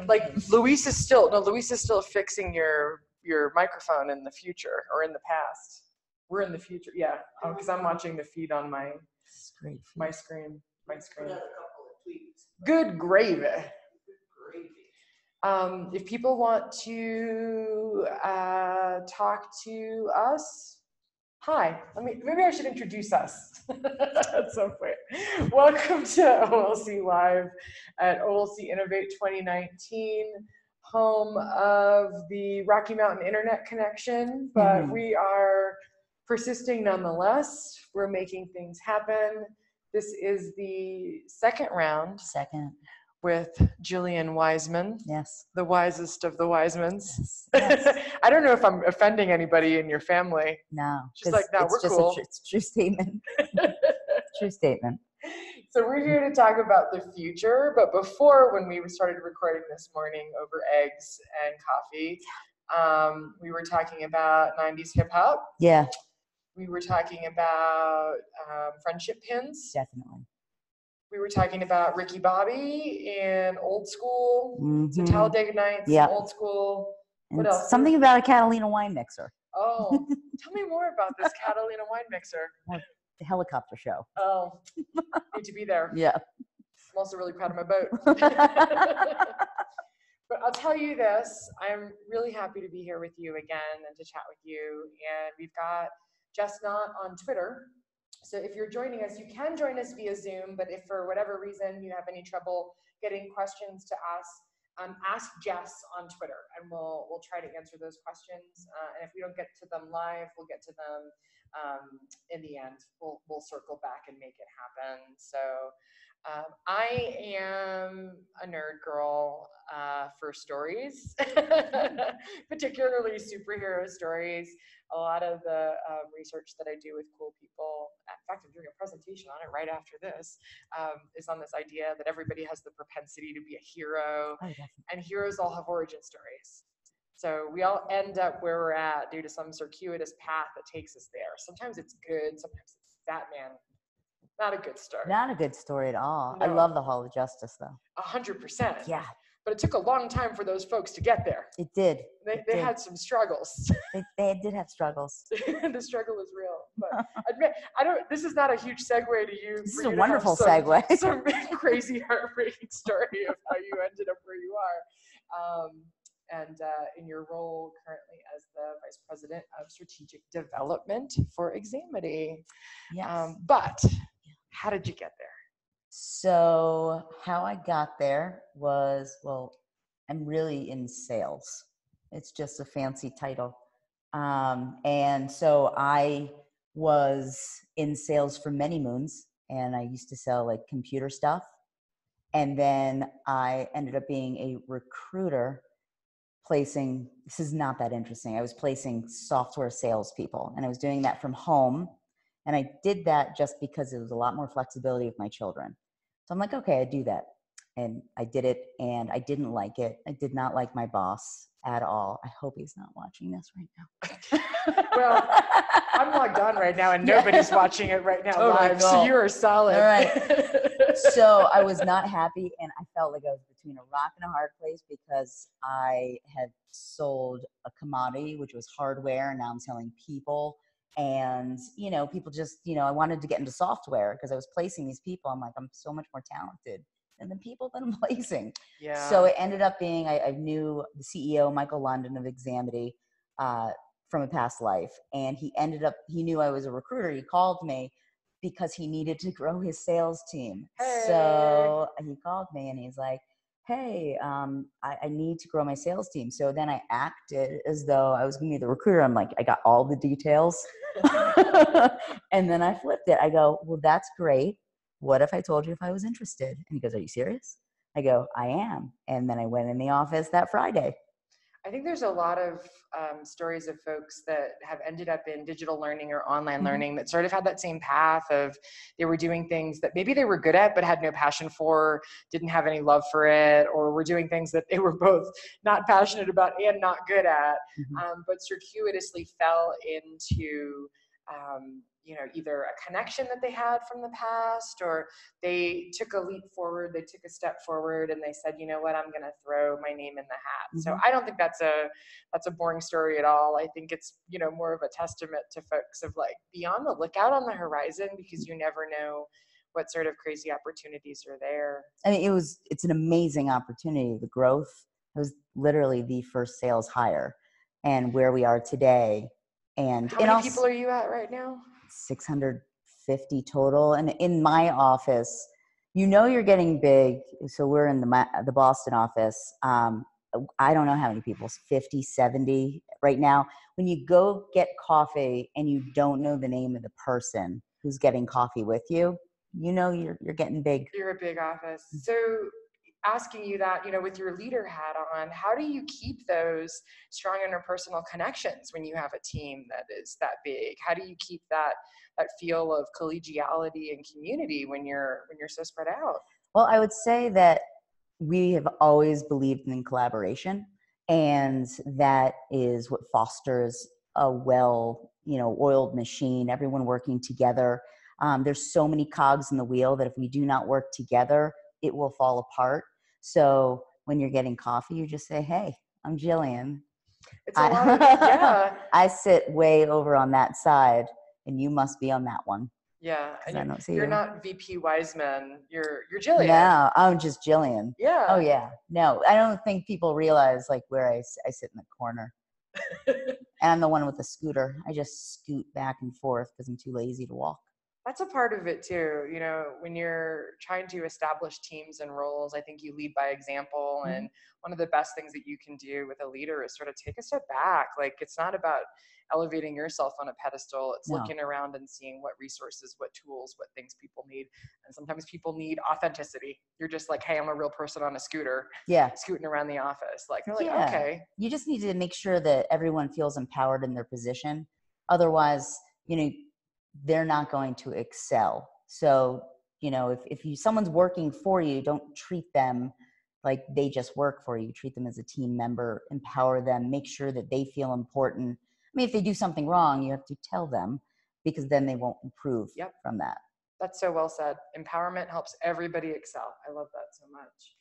Like Luis is still fixing your microphone in the future or in the past. We're in the future, yeah. Because I'm watching the feed on my screen. Good gravy. If people want to talk to us, hi. Maybe I should introduce us at some point. Welcome to OLC Live at OLC Innovate 2019, home of the Rocky Mountain Internet Connection, but we are persisting nonetheless. We're making things happen. This is the second round. With Jillian Wiseman. Yes. The wisest of the Wisemans. Yes. I don't know if I'm offending anybody in your family. No. She's like, no, we're cool. It's a true statement. True statement. So we're here to talk about the future, but before, when we started recording this morning over eggs and coffee, we were talking about 90s hip hop. Yeah. We were talking about friendship pins. Definitely. We were talking about Ricky Bobby and old school, so Talladega Nights, old school. What else? Something about a Catalina wine mixer. Oh, tell me more about this Catalina wine mixer. The helicopter show. Oh, need to be there. Yeah. I'm also really proud of my boat. But I'll tell you this, I'm really happy to be here with you again and to chat with you. And we've got Just Not on Twitter. So if you're joining us, you can join us via Zoom, but if for whatever reason you have any trouble getting questions to us, ask Jess on Twitter, and we'll try to answer those questions. And if we don't get to them live, we'll get to them in the end. We'll circle back and make it happen. So I am a nerd girl for stories, particularly superhero stories. A lot of the research that I do with cool people, in fact, I'm doing a presentation on it right after this, is on this idea that everybody has the propensity to be a hero, and heroes all have origin stories. So we all end up where we're at due to some circuitous path that takes us there. Sometimes it's good, sometimes it's Batman. Not a good story. Not a good story at all. No. I love the Hall of Justice, though. 100%. Yeah. But it took a long time for those folks to get there. It did. They had some struggles. They did have struggles. The struggle was real. But admit, this is not a huge segue to you. This is a wonderful segue. Some crazy, heartbreaking story of how you ended up where you are. And in your role currently as the Vice President of Strategic Development for Examity. Yes. But how did you get there? So how I got there was, I'm really in sales. It's just a fancy title. And so I was in sales for many moons, and I used to sell like computer stuff. And then I ended up being a recruiter this is not that interesting. I was placing software salespeople, and I was doing that from home. And I did that just because it was a lot more flexibility with my children. So I'm like, okay, I do that. And I did it, and I didn't like it. I did not like my boss at all. I hope he's not watching this right now. Well, I'm logged on right now, and nobody's watching it right now live, so you are solid. All right. So I was not happy, and I felt like I was between a rock and a hard place because I had sold a commodity, which was hardware, and now I'm selling people. And, people just, I wanted to get into software because I was placing these people. I'm like, I'm so much more talented than the people that I'm placing. Yeah. So it ended up being, I knew the CEO, Michael London of Examity, from a past life. And he knew I was a recruiter. He called me because he needed to grow his sales team. Hey. So he called me and he's like, hey, I need to grow my sales team. So then I acted as though I was going to be the recruiter. I'm like, I got all the details. And then I flipped it. I go, well, that's great. What if I told you if I was interested? And he goes, are you serious? I go, I am. And then I went in the office that Friday. I think there's a lot of stories of folks that have ended up in digital learning or online learning that sort of had that same path of they were doing things that maybe they were good at but had no passion for, didn't have any love for it, or were doing things that they were both not passionate about and not good at, but circuitously fell into either a connection that they had from the past, or they took a leap forward, they took a step forward, and they said, you know what, I'm going to throw my name in the hat. So I don't think that's a boring story at all. I think it's, more of a testament to folks of like, be on the lookout on the horizon, because you never know what sort of crazy opportunities are there. I mean, it's an amazing opportunity. The growth was literally the first sales hire, and where we are today. And how many people are you at right now? 650 total. And in my office, you're getting big. So we're in the Boston office. I don't know how many people, 50, 70 right now. When you go get coffee and you don't know the name of the person who's getting coffee with you, you're getting big. You're a big office. So asking you that, with your leader hat on, how do you keep those strong interpersonal connections when you have a team that is that big? How do you keep that feel of collegiality and community when you're so spread out? Well, I would say that we have always believed in collaboration, and that is what fosters a oiled machine, everyone working together. There's so many cogs in the wheel that if we do not work together, it will fall apart. So when you're getting coffee, you just say, hey, I'm Jillian. It's a lot of, yeah. I sit way over on that side, and you must be on that one. Yeah, and I don't see you're you. Not VP Wiseman. You're Jillian. No, I'm just Jillian. Yeah. Oh yeah. No, I don't think people realize like where I sit in the corner. And I'm the one with the scooter. I just scoot back and forth because I'm too lazy to walk. That's a part of it too. When you're trying to establish teams and roles, I think you lead by example. And one of the best things that you can do with a leader is sort of take a step back. Like, it's not about elevating yourself on a pedestal. It's looking around and seeing what resources, what tools, what things people need. And sometimes people need authenticity. You're just like, hey, I'm a real person on a scooter. Yeah. Scooting around the office. Like, they're like, okay. You just need to make sure that everyone feels empowered in their position. Otherwise, they're not going to excel. So, if someone's working for you, don't treat them like they just work for you. Treat them as a team member, empower them, make sure that they feel important. I mean, if they do something wrong, you have to tell them, because then they won't improve from that. That's so well said. Empowerment helps everybody excel. I love that so much.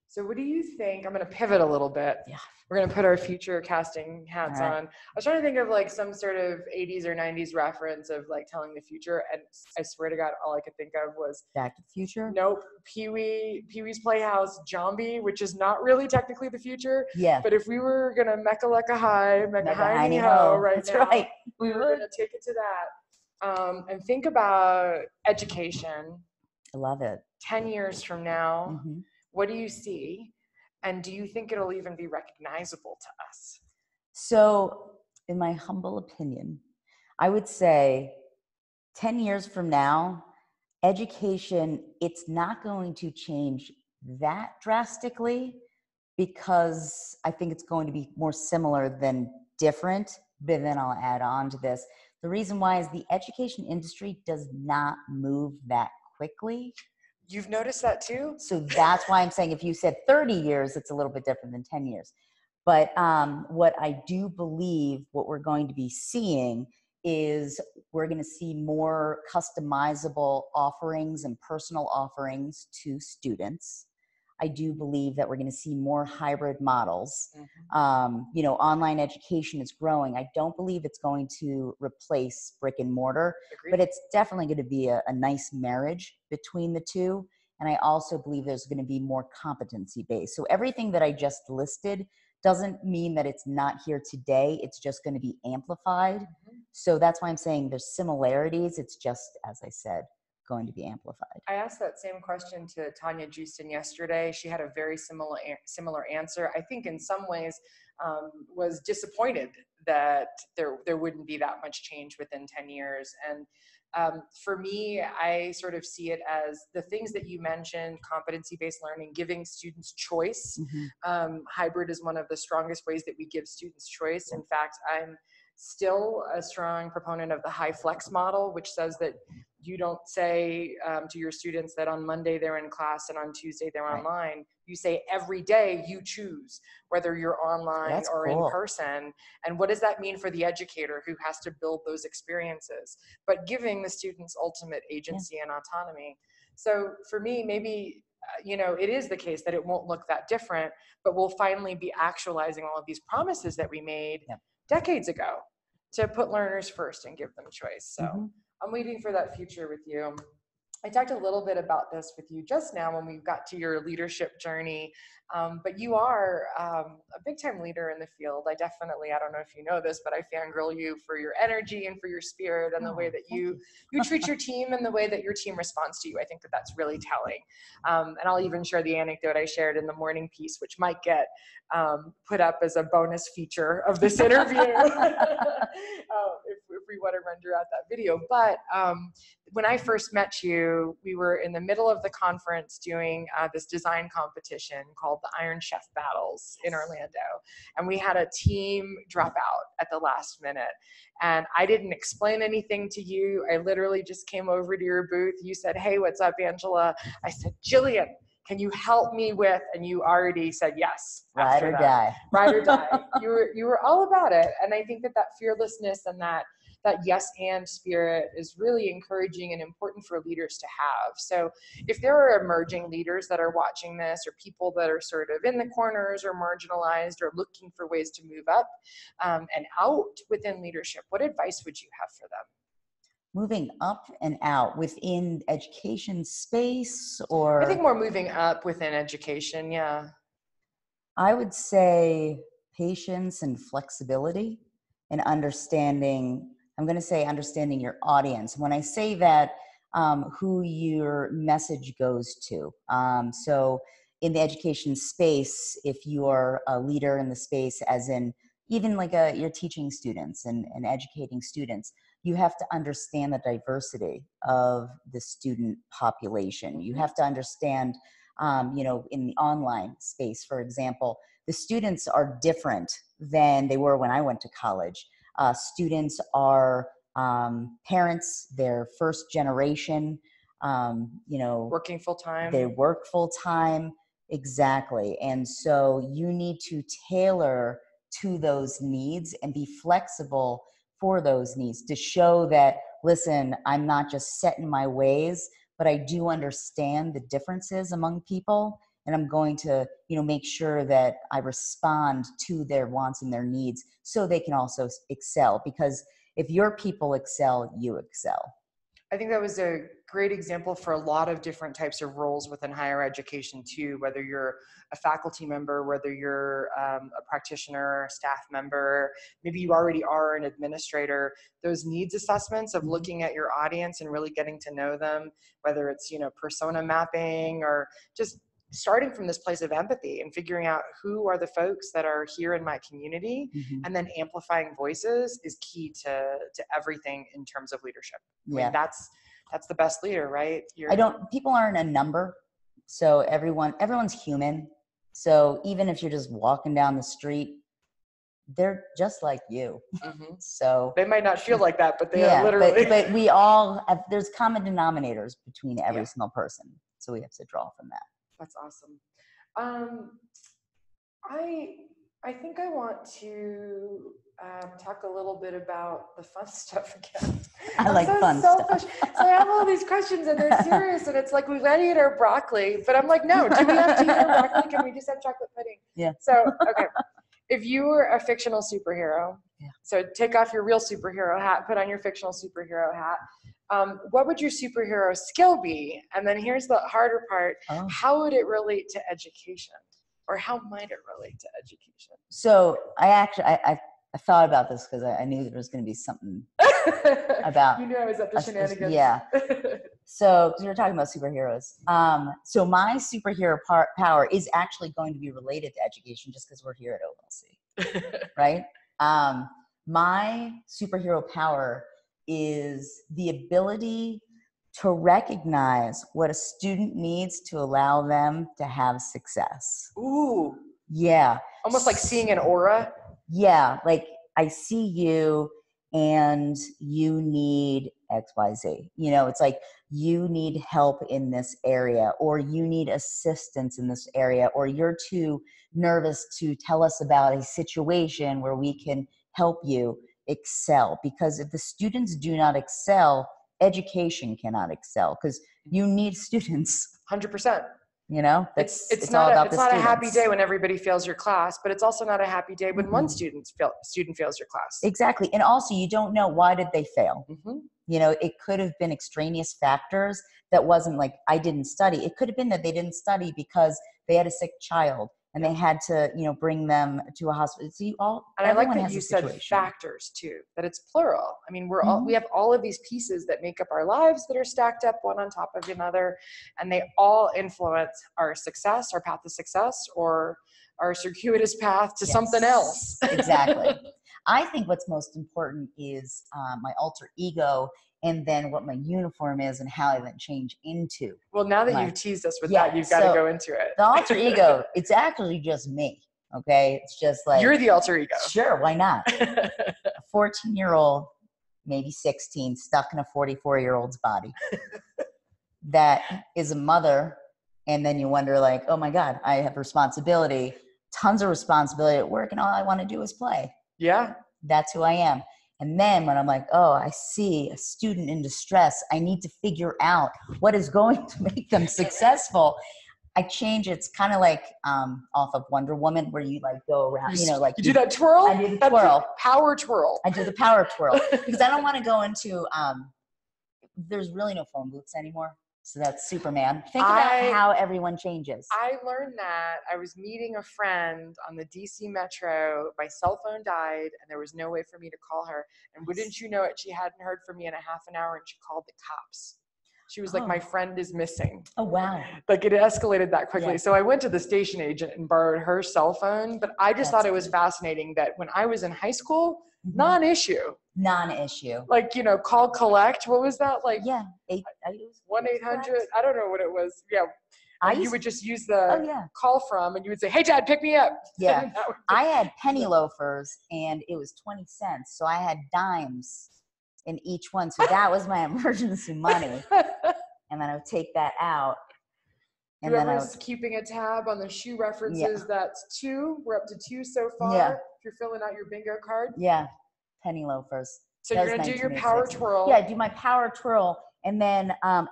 So what do you think? I'm going to pivot a little bit. Yeah. We're going to put our future casting hats on. I was trying to think of like some sort of 80s or 90s reference of like telling the future. And I swear to God, all I could think of was Back to the Future. Nope. Pee-wee's Playhouse, Zombie, which is not really technically the future. Yeah. But if we were going to Mecca High, Ho right That's now, right. we were going to take it to that. And think about education. I love it. 10 years from now, what do you see? And do you think it'll even be recognizable to us? So, in my humble opinion, I would say 10 years from now, education, it's not going to change that drastically, because I think it's going to be more similar than different. But then I'll add on to this. The reason why is the education industry does not move that quickly. You've noticed that too? So that's why I'm saying if you said 30 years, it's a little bit different than 10 years. But what I do believe what we're going to be seeing is we're going to see more customizable offerings and personal offerings to students. I do believe that we're going to see more hybrid models. Online education is growing. I don't believe it's going to replace brick and mortar, but it's definitely going to be a nice marriage between the two. And I also believe there's going to be more competency based. So everything that I just listed doesn't mean that it's not here today. It's just going to be amplified. So that's why I'm saying there's similarities. It's just, as I said, going to be amplified. I asked that same question to Tanya Justin yesterday. She had a very similar answer. I think in some ways was disappointed that there wouldn't be that much change within 10 years. And for me, I sort of see it as the things that you mentioned: competency-based learning, giving students choice. Hybrid is one of the strongest ways that we give students choice. In fact, I'm still a strong proponent of the high flex model, which says that You don't say to your students that on Monday they're in class and on Tuesday they're online. You say every day you choose whether you're online or in person. And what does that mean for the educator who has to build those experiences, but giving the students ultimate agency and autonomy? So for me, maybe, it is the case that it won't look that different, but we'll finally be actualizing all of these promises that we made decades ago to put learners first and give them choice. So I'm waiting for that future with you. I talked a little bit about this with you just now when we got to your leadership journey, but you are a big time leader in the field. I don't know if you know this, but I fangirl you for your energy and for your spirit and the way that you treat your team and the way that your team responds to you. I think that that's really telling. And I'll even share the anecdote I shared in the morning piece, which might get put up as a bonus feature of this interview if we want to render out that video. But when I first met you, we were in the middle of the conference doing this design competition called the Iron Chef Battles in Orlando. And we had a team drop out at the last minute. And I didn't explain anything to you. I literally just came over to your booth. You said, "Hey, what's up, Angela?" I said, "Jillian, can you help me with," and you already said yes. Ride or die. Ride or die. You were all about it. And I think that fearlessness and that yes and spirit is really encouraging and important for leaders to have. So if there are emerging leaders that are watching this, or people that are sort of in the corners or marginalized or looking for ways to move up and out within leadership, what advice would you have for them? Moving up and out within education space, or? I think more moving up within education, yeah. I would say patience and flexibility and understanding. I'm going to say understanding your audience. When I say that, who your message goes to. So in the education space, if you're a leader in the space, as in even like you're teaching students and educating students, you have to understand the diversity of the student population. You have to understand, in the online space, for example, the students are different than they were when I went to college. Students are parents, they're first generation, working full time. They work full time. Exactly. And so you need to tailor to those needs and be flexible for those needs to show that, listen, I'm not just set in my ways, but I do understand the differences among people. And I'm going to, make sure that I respond to their wants and their needs so they can also excel. Because if your people excel, you excel. I think that was a great example for a lot of different types of roles within higher education too, whether you're a faculty member, whether you're a practitioner, staff member, maybe you already are an administrator. Those needs assessments of looking at your audience and really getting to know them, whether it's, persona mapping or just starting from this place of empathy and figuring out who are the folks that are here in my community, and then amplifying voices is key to everything in terms of leadership. I mean, that's the best leader, right? People aren't a number. So everyone's human. So even if you're just walking down the street, they're just like you. So they might not feel like that, but they are literally. But we all have, there's common denominators between every single person. So we have to draw from that. That's awesome. I think I want to talk a little bit about the fun stuff again. I like fun stuff. So I have all these questions and they're serious, and it's like, we've got to eat our broccoli, but I'm like, no, do we have to eat our broccoli? Can we just have chocolate pudding? Yeah. So, okay. If you were a fictional superhero, so take off your real superhero hat, put on your fictional superhero hat. What would your superhero skill be? And then here's the harder part. How would it relate to education? Or how might it relate to education? So I thought about this because I knew there was going to be something about. You knew I was up to shenanigans. Yeah. So, because we were talking about superheroes. So my superhero power is actually going to be related to education just because we're here at OLC. Right? My superhero power is the ability to recognize what a student needs to allow them to have success. Ooh. Yeah. Almost like seeing an aura. Yeah. Like I see you and you need XYZ. You know, it's like you need help in this area, or you need assistance in this area, or you're too nervous to tell us about a situation where we can help you excel. Because if the students do not excel, education cannot excel, because you need students. 100%. You know, it's all not about it's the not students. a happy day when everybody fails your class, but it's also not a happy day when one student fails your class. Exactly. And also, you don't know, why did they fail? Mm-hmm. You know, it could have been extraneous factors that wasn't like, I didn't study. It could have been that they didn't study because they had a sick child and they had to, you know, bring them to a hospital. So and I like that you said factors too, that it's plural. I mean, we have all of these pieces that make up our lives that are stacked up one on top of another, and they all influence our success, our path to success, or our circuitous path to something else. Exactly. I think what's most important is my alter ego, and then what my uniform is and how I then change into. Well, now that you've teased us with that, you've got to go into it. The alter ego, it's actually just me. Okay. It's just like, you're the alter ego. Sure. Why not? A 14-year-old, maybe 16, stuck in a 44-year-old's body that is a mother. And then you wonder, like, oh my God, I have responsibility, tons of responsibility at work, and all I want to do is play. Yeah. That's who I am. And then when I'm like, oh, I see a student in distress, I need to figure out what is going to make them successful. I change. It's kind of like off of Wonder Woman, where you like go around, you know, like you do that twirl. I do the twirl, power twirl. I do the power twirl because I don't want to go into. There's really no phone booths anymore. So that's Superman. Think about how everyone changes. I learned that I was meeting a friend on the DC Metro. My cell phone died and there was no way for me to call her. And wouldn't you know it, she hadn't heard from me in a half an hour and she called the cops. She was like, my friend is missing. Oh, wow. Like it escalated that quickly. Yeah. So I went to the station agent and borrowed her cell phone. But I just thought it was fascinating that when I was in high school, non-issue. Like, you know, call collect. What was that? Like, 1-800. I don't know what it was. Yeah. You would just use the call from and you would say, hey, Dad, pick me up. Yeah. I had penny loafers and it was 20 cents. So I had dimes in each one. So that was my emergency money. And then I would take that out. And then I was keeping a tab on the shoe references. That's 2. We're up to 2 so far. Yeah. If you're filling out your bingo card. Yeah. Penny loafers. So you're going to do your power twirl. Yeah, I do my power twirl. And then I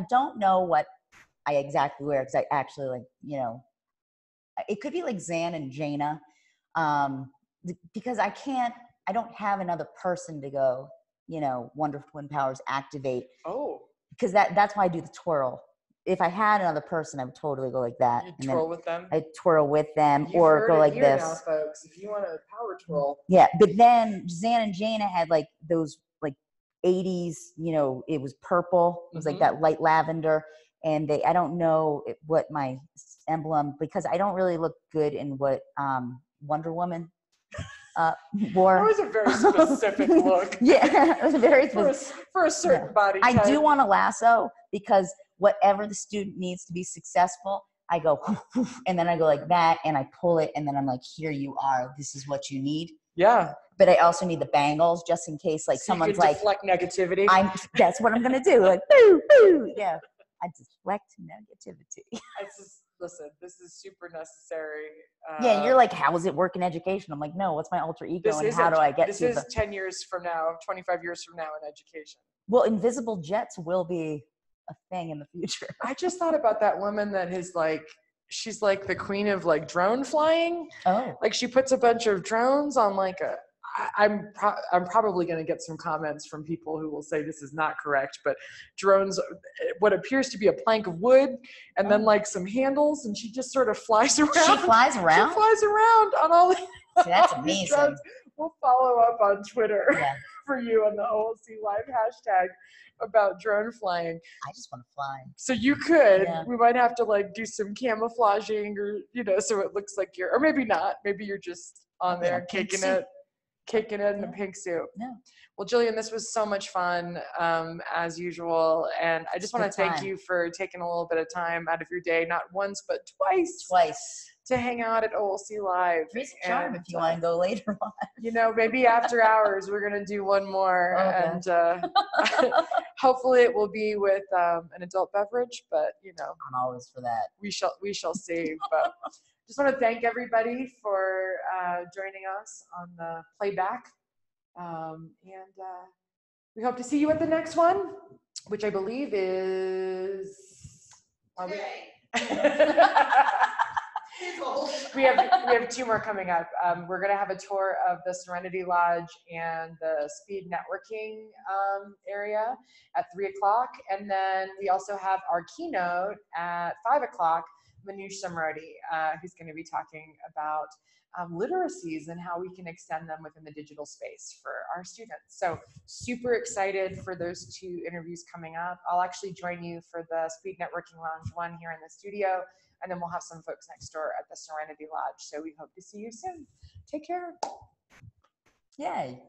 don't know what I exactly wear, because I actually, like, you know, it could be like Zan and Jaina, because I don't have another person to go, you know, Wonder Twin Powers activate. Oh. Because that's why I do the twirl. If I had another person, I would totally go like that. You'd twirl with them? I'd twirl with them. Or go like this. Now, folks, if you want a power twirl. Yeah, but then Zan and Jaina had like those like 80s, you know, it was purple. It was like that light lavender. And I don't know what my emblem, because I don't really look good in what Wonder Woman wore. That was a very specific look. Yeah, it was very specific. For a certain body type. I do want a lasso, because whatever the student needs to be successful, I go, and then I go like that, and I pull it, and then I'm like, here you are. This is what you need. Yeah. But I also need the bangles, just in case, like, someone's like, deflect negativity. That's what I'm going to do. Like, boo, boo. Yeah. I deflect negativity. Listen, this is super necessary. Yeah, you're like, how does it work in education? I'm like, no, what's my alter ego, and how do I get to this? This is 10 years from now, 25 years from now in education. Well, invisible jets will be a thing in the future. I just thought about that woman that is like, she's like the queen of like drone flying. Oh. Like she puts a bunch of drones on like I'm probably going to get some comments from people who will say this is not correct, but drones, what appears to be a plank of wood and then like some handles, and she just sort of flies around. She flies around? She flies around on all these. See, that's amazing. We'll follow up on Twitter for you on the OLC Live hashtag about drone flying. I just want to fly. So you could, we might have to like do some camouflaging, or, you know, so it looks like or maybe not. Maybe you're just on there kicking it. kicking it in a pink suit. Yeah. Well, Jillian, this was so much fun, as usual. And I just want to thank you for taking a little bit of time out of your day, not once, but twice to hang out at OLC Live. Raise a charm if you want to go later on. You know, maybe after hours, we're going to do one more. And hopefully it will be with an adult beverage, but you know. I'm always for that. We shall see. But just want to thank everybody for joining us on the playback. And we hope to see you at the next one, which I believe is we have two more coming up. We're going to have a tour of the Serenity Lodge and the speed networking area at 3:00, and then we also have our keynote at 5:00. Manoush Samrodi, who's going to be talking about literacies and how we can extend them within the digital space for our students. So super excited for those two interviews coming up. I'll actually join you for the Speed Networking Lounge 1 here in the studio, and then we'll have some folks next door at the Serenity Lodge. So we hope to see you soon. Take care. Yay.